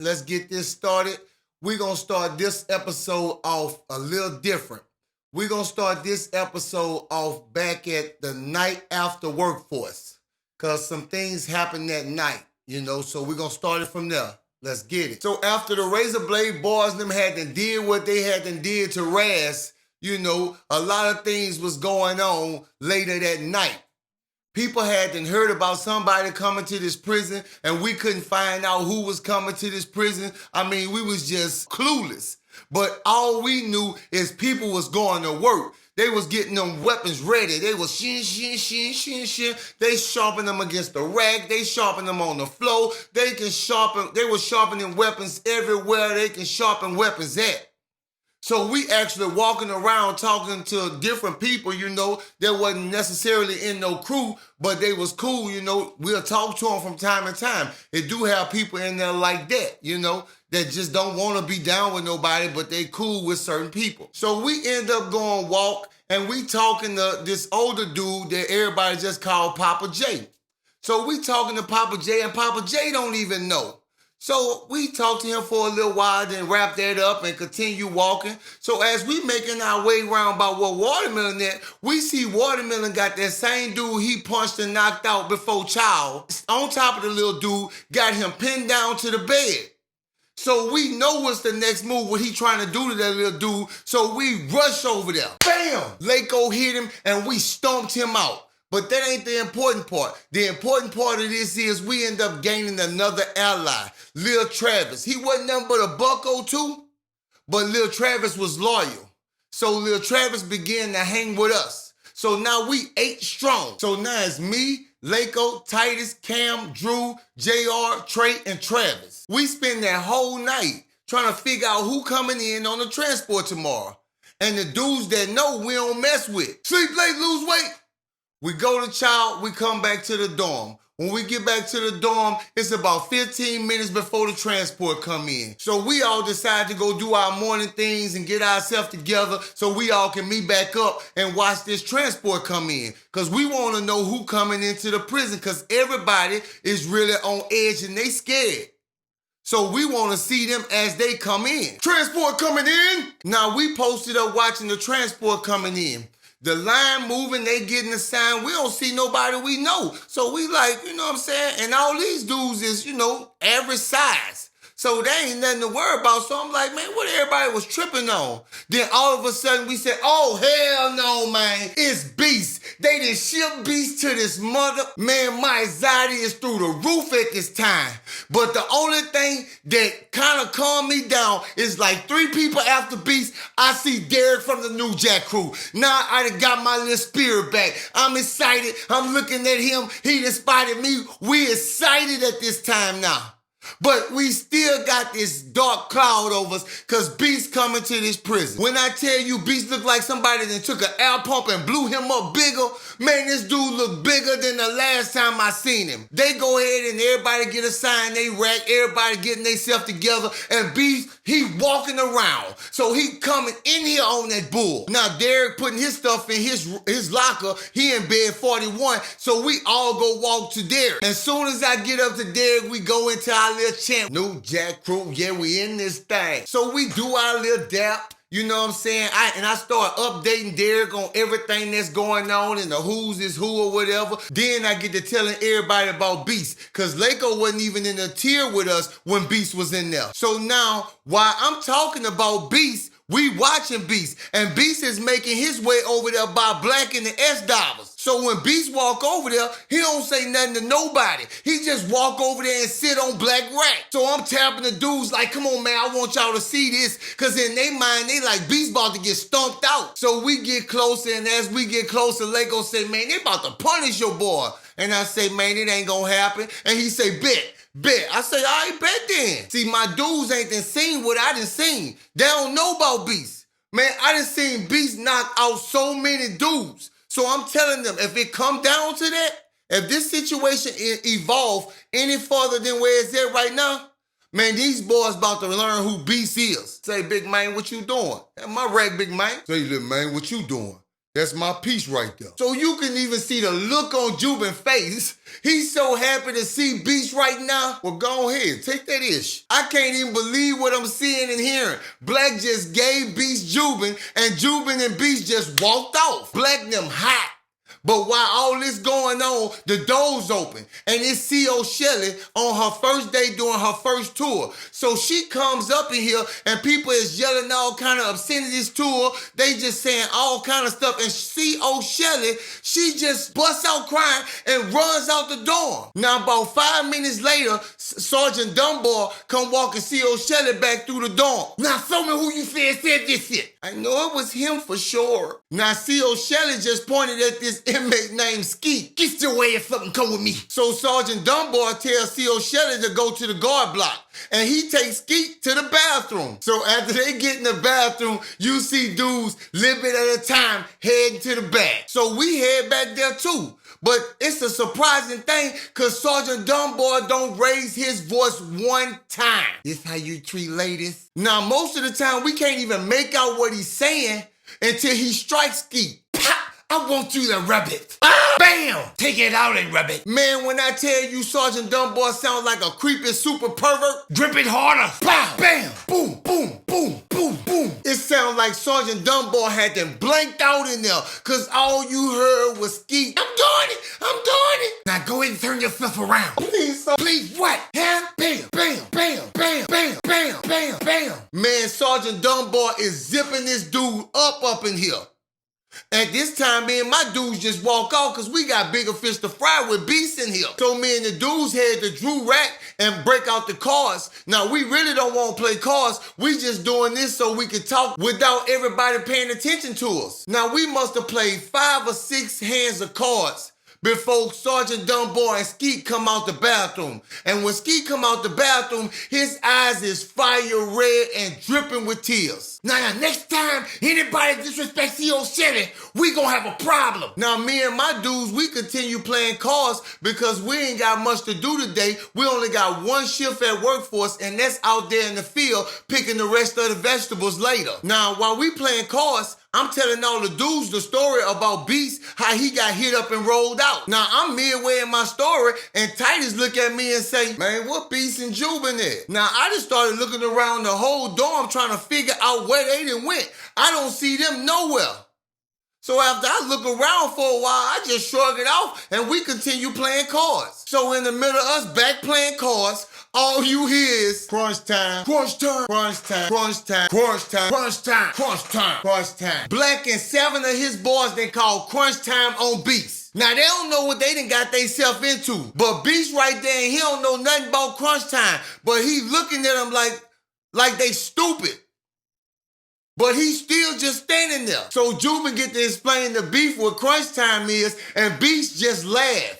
Let's get this started. We're going to start this episode off a little different. We're going to start this episode off back at the night after workforce because some things happened that night, so we're going to start it from there. Let's get it. So after the Razor Blade boys them had to did what they had to did to Raz, a lot of things was going on later that night. People had heard about somebody coming to this prison, and we couldn't find out who was coming to this prison. I mean, we was just clueless. But all we knew is people was going to work. They was getting them weapons ready. They was shin. They sharpen them against the rack. They sharpen them on the floor. They were sharpening weapons everywhere they can sharpen weapons at. So we actually walking around talking to different people, that wasn't necessarily in no crew, but they was cool, We'll talk to them from time to time. They do have people in there like that, that just don't want to be down with nobody, but they cool with certain people. So we end up going walk, and we talking to this older dude that everybody just called Papa J. So we talking to Papa J, and Papa J don't even know. So we talked to him for a little while, then wrap that up and continue walking. So as we making our way around by where Watermelon at, we see Watermelon got that same dude he punched and knocked out before Child. On top of the little dude, got him pinned down to the bed. So we know what's the next move, what he trying to do to that little dude. So we rush over there. Bam! Lako hit him and we stomped him out. But that ain't the important part. The important part of this is we end up gaining another ally, Lil Travis. He wasn't nothing but a bucko too, but Lil Travis was loyal. So Lil Travis began to hang with us. So now we 8 strong. So now it's me, Lako, Titus, Cam, Drew, JR, Trey, and Travis. We spend that whole night trying to figure out who coming in on the transport tomorrow. And the dudes that know we don't mess with. Sleep late, lose weight. We go to Child, we come back to the dorm. When we get back to the dorm, it's about 15 minutes before the transport come in. So we all decide to go do our morning things and get ourselves together so we all can meet back up and watch this transport come in. Because we want to know who coming into the prison because everybody is really on edge and they scared. So we want to see them as they come in. Transport coming in. Now we posted up watching the transport coming in. The line moving, they getting the sign. We don't see nobody we know. So we like, what I'm saying? And all these dudes is, average size. So they ain't nothing to worry about. So I'm like, man, what everybody was tripping on? Then all of a sudden we said, oh, hell no, man. It's Beast. They done ship Beast to this mother. Man, my anxiety is through the roof at this time. But the only thing that kind of calmed me down is like 3 people after Beast, I see Derek from the New Jack crew. Now I done got my little spirit back. I'm excited. I'm looking at him. He done spotted me. We excited at this time now. But we still got this dark cloud over us because Beast coming to this prison. When I tell you Beast look like somebody that took an air pump and blew him up bigger, man, this dude look bigger than the last time I seen him. They go ahead and everybody get a sign, they rack, everybody getting themselves together, and Beast, he walking around. So he coming in here on that bull. Now Derek putting his stuff in his locker, he in bed 41, so we all go walk to Derek. As soon as I get up to Derek, we go into our little champ. New Jack crew, yeah, we in this thing. So we do our little dap, you know what I'm saying? I start updating Derek on everything that's going on and the who's is who or whatever. Then I get to telling everybody about Beast because Lako wasn't even in the tier with us when Beast was in there. So now, while I'm talking about Beast, we watching Beast, and Beast is making his way over there by Black and the S-Divers. So when Beast walk over there, he don't say nothing to nobody. He just walk over there and sit on Black Rack. So I'm tapping the dudes like, come on, man, I want y'all to see this. Because in their mind, they like, Beast about to get stomped out. So we get closer, and as we get closer, Lako say, man, they about to punish your boy. And I say, man, it ain't gonna happen. And he say, bet. I say, all right, bet then. See, my dudes ain't done seen what I done seen. They don't know about Beast. Man, I done seen Beast knock out so many dudes. So I'm telling them, if it come down to that, if this situation evolve any further than where it's at right now, man, these boys about to learn who Beast is. Say, big man, what you doing? That's my rag, big man. Say, little man, what you doing? That's my piece right there. So you can even see the look on Jubin's face. He's so happy to see Beast right now. Well, go ahead, take that ish. I can't even believe what I'm seeing and hearing. Black just gave Beast Jubin, and Jubin and Beast just walked off. Black them hot. But while all this going on, the door's open. And it's C.O. Shelly on her first day doing her first tour. So she comes up in here and people is yelling all kind of obscenities to her. They just saying all kind of stuff. And C.O. Shelly, she just busts out crying and runs out the door. Now about 5 minutes later, Sergeant Dunbar come walking C.O. Shelly back through the door. Now show me who you said this shit. I know it was him for sure. Now C.O. Shelly just pointed at this inmate named Skeet. Get your way and fucking come with me. So Sergeant Dunbar tells C.O. Shelly to go to the guard block. And he takes Skeet to the bathroom. So after they get in the bathroom, you see dudes a little bit at a time heading to the back. So we head back there too. But it's a surprising thing because Sergeant Dunbar don't raise his voice one time. This how you treat ladies? Now, most of the time, we can't even make out what he's saying until he strikes Skeet. I want you to rub it. Bam! Take it out and rub it. Man, when I tell you Sergeant Dunbar sounds like a creepy super pervert, grip it harder. Bam! Bam! Boom! Boom! Boom! Boom! Boom! It sounds like Sergeant Dunbar had them blanked out in there because all you heard was Skeet. I'm doing it! I'm doing it! Now go ahead and turn yourself around. Please, sir. Please what? Huh? Bam! Bam! Bam! Bam! Bam! Bam! Bam! Bam! Man, Sergeant Dunbar is zipping this dude up in here. At this time, me and my dudes just walk off because we got bigger fish to fry with Beast in here. So me and the dudes head to Drew Rack and break out the cards. Now, we really don't want to play cards. We just doing this so we can talk without everybody paying attention to us. Now, we must have played 5 or 6 hands of cards before Sergeant Dunbar and Skeet come out the bathroom. And when Skeet come out the bathroom, his eyes is fire red and dripping with tears. Now, next time anybody disrespects C.O. Shelly, we gonna have a problem. Now, me and my dudes, we continue playing cards because we ain't got much to do today. We only got 1 shift at workforce, and that's out there in the field picking the rest of the vegetables later. Now, while we playing cards, I'm telling all the dudes the story about Beast, how he got hit up and rolled out. Now, I'm midway in my story, and Titus look at me and say, man, what Beast and Jubin at? Now, I just started looking around the whole dorm trying to figure out where they done went. I don't see them nowhere. So after I look around for a while, I just shrug it off, and we continue playing cards. So in the middle of us back playing cards, all you hear is crunch time, crunch time, crunch time, crunch time, crunch time, crunch time, crunch time, crunch time. Black and 7 of his boys they call crunch time on Beast. Now they don't know what they done got theyself into, but Beast right there and he don't know nothing about crunch time, but he looking at them like they stupid. But he's still just standing there. So Jubin get to explain the beef what crunch time is, and Beast just laugh.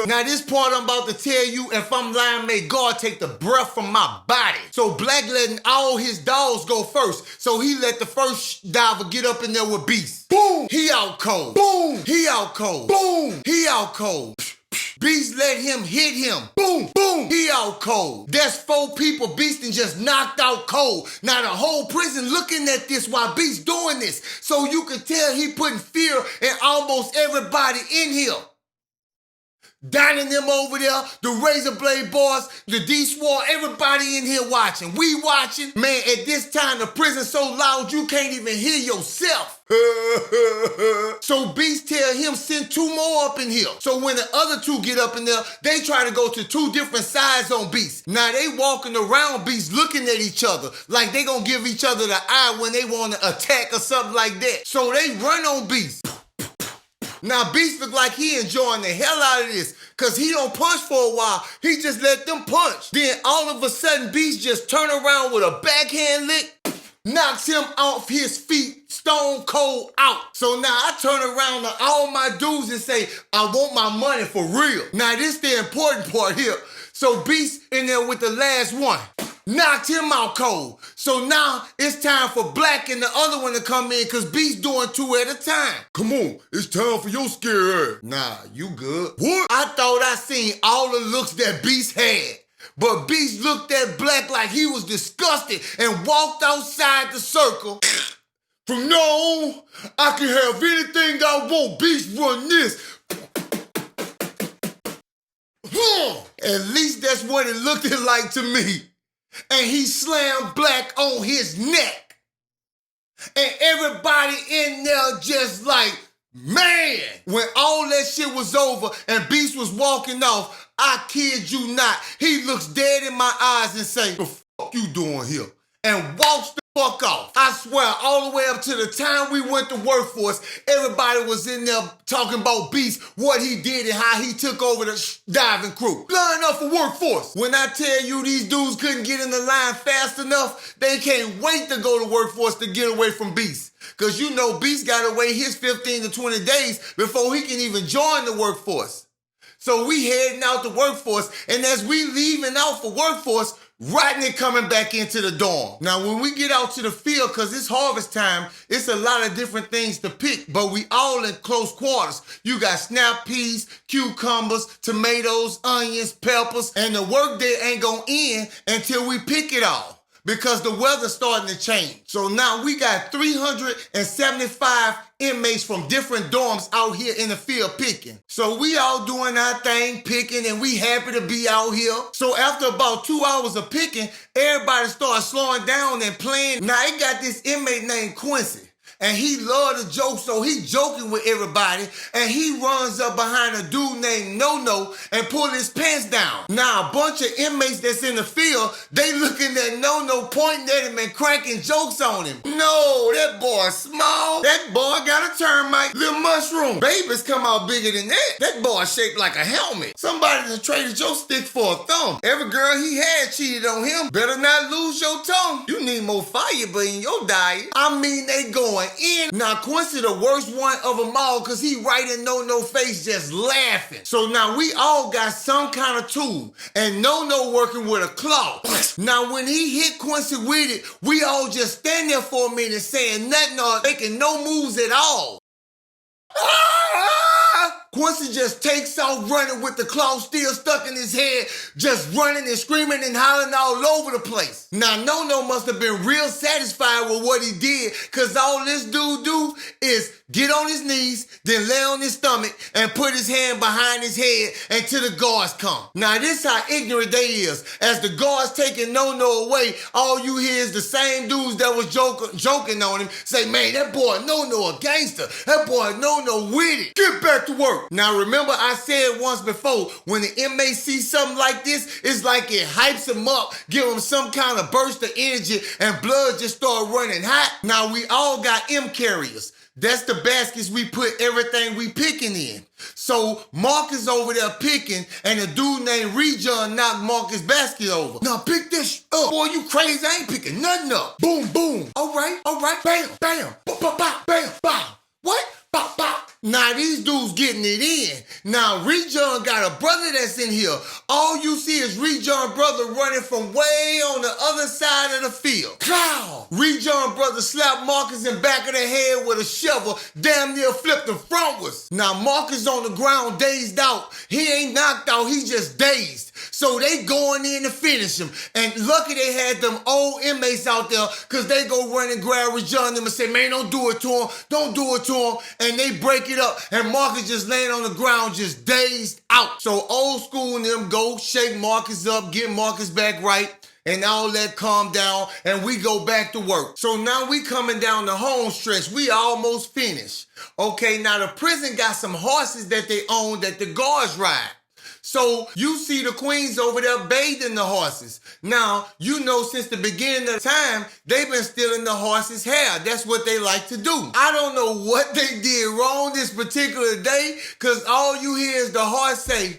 Now this part I'm about to tell you, if I'm lying, may God take the breath from my body. So Black letting all his dogs go first. So he let the first diver get up in there with Beast. Boom! He out cold. Boom! He out cold. Boom! He out cold. Beast let him hit him. Boom, boom, he out cold. That's 4 people Beast and just knocked out cold. Now the whole prison looking at this while Beast doing this. So you can tell he putting fear in almost everybody in here. Dining them over there, the Razor Blade boys, the D-Swar, everybody in here watching. We watching. Man, at this time, the prison so loud you can't even hear yourself. So Beast tell him send 2 more up in here. So when the other 2 get up in there, they try to go to 2 different sides on Beast. Now they walking around Beast looking at each other like they gonna give each other the eye when they want to attack or something like that. So they run on Beast. Now Beast look like he enjoying the hell out of this because he don't punch for a while. He just let them punch. Then all of a sudden Beast just turn around with a backhand lick, knocks him off his feet, stone cold out. So now I turn around to all my dudes and say, I want my money for real. Now this the important part here. So Beast in there with the last one. Knocked him out cold. So now it's time for Black and the other one to come in because Beast doing 2 at a time. Come on, it's time for your scare ass. Nah, you good. What? I thought I seen all the looks that Beast had. But Beast looked at Black like he was disgusted and walked outside the circle, From now on, I can have anything I want. Beast run this. At least that's what it looked like to me. And he slammed Black on his neck. And everybody in there just like, man. When all that shit was over and Beast was walking off, I kid you not, he looks dead in my eyes and say, the fuck you doing here? And walks the fuck off. I swear, all the way up to the time we went to Workforce, everybody was in there talking about Beast, what he did and how he took over the diving crew. Line up for Workforce. When I tell you these dudes couldn't get in the line fast enough, they can't wait to go to Workforce to get away from Beast. Because you know Beast got to wait his 15 to 20 days before he can even join the Workforce. So we heading out to Workforce, and as we leaving out for Workforce, Rodney coming back into the dorm. Now, when we get out to the field, because it's harvest time, it's a lot of different things to pick, but we all in close quarters. You got snap peas, cucumbers, tomatoes, onions, peppers, and the work day ain't gonna end until we pick it all, because the weather's starting to change. So now we got 375 inmates from different dorms out here in the field picking. So we all doing our thing, picking, and we happy to be out here. So after about 2 hours of picking, everybody started slowing down and playing. Now it got this inmate named Quincy. And he loved to joke, so he joking with everybody, and he runs up behind a dude named No-No and pull his pants down. Now, a bunch of inmates that's in the field, they looking at No-No, pointing at him and cracking jokes on him. No, that boy small. That boy got a termite, little mushroom. Babies come out bigger than that. That boy shaped like a helmet. Somebody done traded your stick for a thumb. Every girl he had cheated on him. Better not lose your tongue. You need more fiber in your diet. I mean, they going in. Now Quincy the worst one of them all, because he right in No-No face just laughing. So now we all got some kind of tool, and No-No working with a claw. Now when he hit Quincy with it, we all just stand there for a minute saying nothing or making no moves at all. Quincy just takes off running with the claw still stuck in his head, just running and screaming and hollering all over the place. Now, No-No must have been real satisfied with what he did, because all this dude do is get on his knees, then lay on his stomach and put his hand behind his head until the guards come. Now, this how ignorant they is. As the guards taking No-No away, all you hear is the same dudes that was joking on him say, man, that boy No-No a gangster. That boy No-No with it. Get back to work. Now, remember I said once before, when the inmates see something like this, it's like it hypes them up, give them some kind of burst of energy, and blood just start running hot. Now, we all got M carriers. That's the baskets we put everything we picking in. So Marcus over there picking, and a dude named Rejon knocked Marcus' basket over. Now pick this up. Boy, you crazy, I ain't picking nothing up. Boom, boom. All right, bam, bam, bam, bam, bam, bam. What? Bam, bam. Now these dudes getting it in. Now Rejon got a brother that's in here. All you see is Rejon brother running from way on the other side of the field. Clow! Rejon brother slapped Marcus in back of the head with a shovel, damn near flipped him frontwards. Now Marcus on the ground dazed out. He ain't knocked out, he just dazed. So they going in to finish him. And lucky they had them old inmates out there, because they go run and grab Rejon and say, man, don't do it to him. Don't do it to him. And they break it up. And Marcus just laying on the ground, just dazed out. So old school and them go shake Marcus up, get Marcus back right, and all that calm down, and we go back to work. So now we coming down the home stretch. We almost finished. Okay, now the prison got some horses that they own that the guards ride. So you see the queens over there bathing the horses. Now, you know since the beginning of time, they've been stealing the horses' hair. That's what they like to do. I don't know what they did wrong this particular day, because all you hear is the horse say,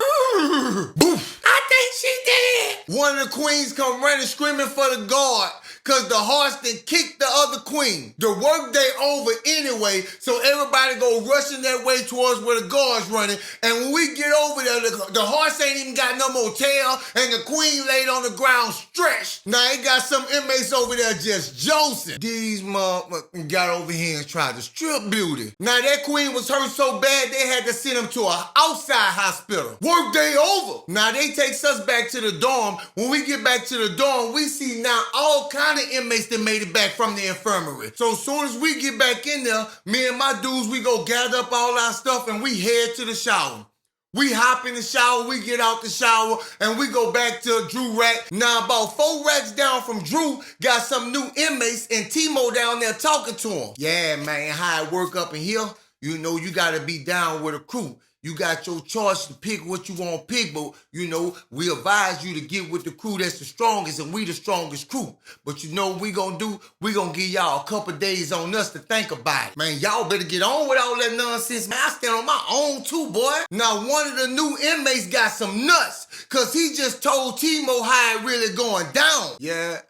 boof. I think she did. One of the queens come running screaming for the guard, because the horse then kicked the other queen. The work day over anyway, so everybody go rushing that way towards where the guard's running. And when we get over there, the horse ain't even got no more tail, and the queen laid on the ground stretched. Now, they got some inmates over there just josing. These motherfuckers got over here and tried to strip beauty. Now, that queen was hurt so bad, they had to send him to an outside hospital. Work day over. Now, they takes us back to the dorm. When we get back to the dorm, we see now all kinds kind of inmates that made it back from the infirmary. So as soon as we get back in there, me and my dudes, we go gather up all our stuff and we head to the shower. We hop in the shower, we get out the shower, and we go back to Drew rack. Now, about 4 racks down from Drew, got some new inmates, and T-Mo down there talking to him. Yeah, man, how it work up in here, you know, you gotta be down with a crew. You got your choice to pick what you want to pick, but, you know, we advise you to get with the crew that's the strongest, and we the strongest crew. But you know what we gonna do? We gonna give y'all a couple days on us to think about it. Man, y'all better get on with all that nonsense. Man, I stand on my own too, boy. Now, one of the new inmates got some nuts, because he just told T-Mo how it really going down. Yeah,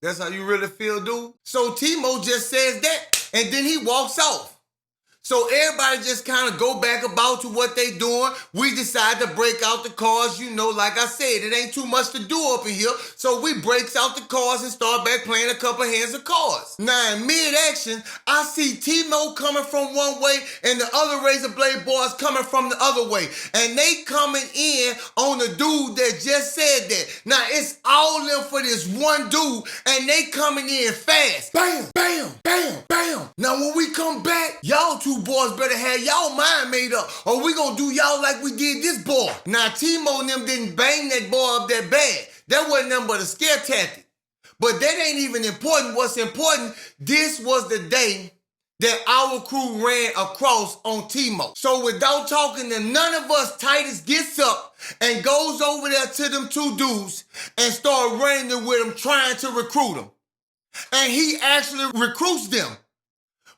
that's how you really feel, dude? So T-Mo just says that, and then he walks off. So everybody just kind of go back about to what they doing. We decide to break out the cars. You know, like I said, it ain't too much to do up in here. So we breaks out the cars and start back playing a couple hands of cards. Now in mid-action, I see T-Mo coming from one way and the other Razor Blade boys coming from the other way. And they coming in on the dude that just said that. Now it's all them for this one dude and they coming in fast. Bam, bam, bam, bam. Now when we come back, y'all two boys better have y'all mind made up or we gonna do y'all like we did this boy. Now T-Mo and them didn't bang that boy up that bad. That wasn't nothing but a scare tactic. But that ain't even important. What's important, this was the day that our crew ran across on T-Mo. So without talking to none of us, Titus gets up and goes over there to them two dudes and start running with them trying to recruit them. And he actually recruits them.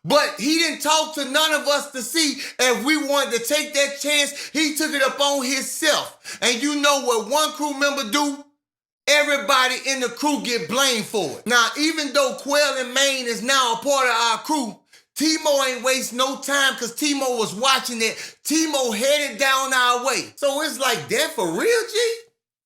But he didn't talk to none of us to see if we wanted to take that chance. He took it upon himself. And you know what one crew member do? Everybody in the crew get blamed for it. Now, even though Quell and Maine is now a part of our crew, T-Mo ain't waste no time because T-Mo was watching it. T-Mo headed down our way. So it's like that for real, G?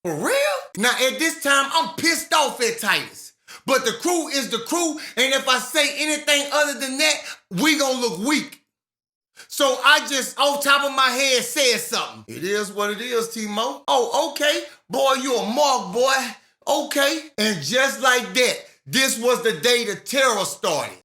For real? Now, at this time, I'm pissed off at Titus. But the crew is the crew, and if I say anything other than that, we gonna look weak. So I just, off top of my head, said something. It is what it is, T-Mo. Oh, okay. Boy, you a mark, boy. Okay. And just like that, this was the day the terror started.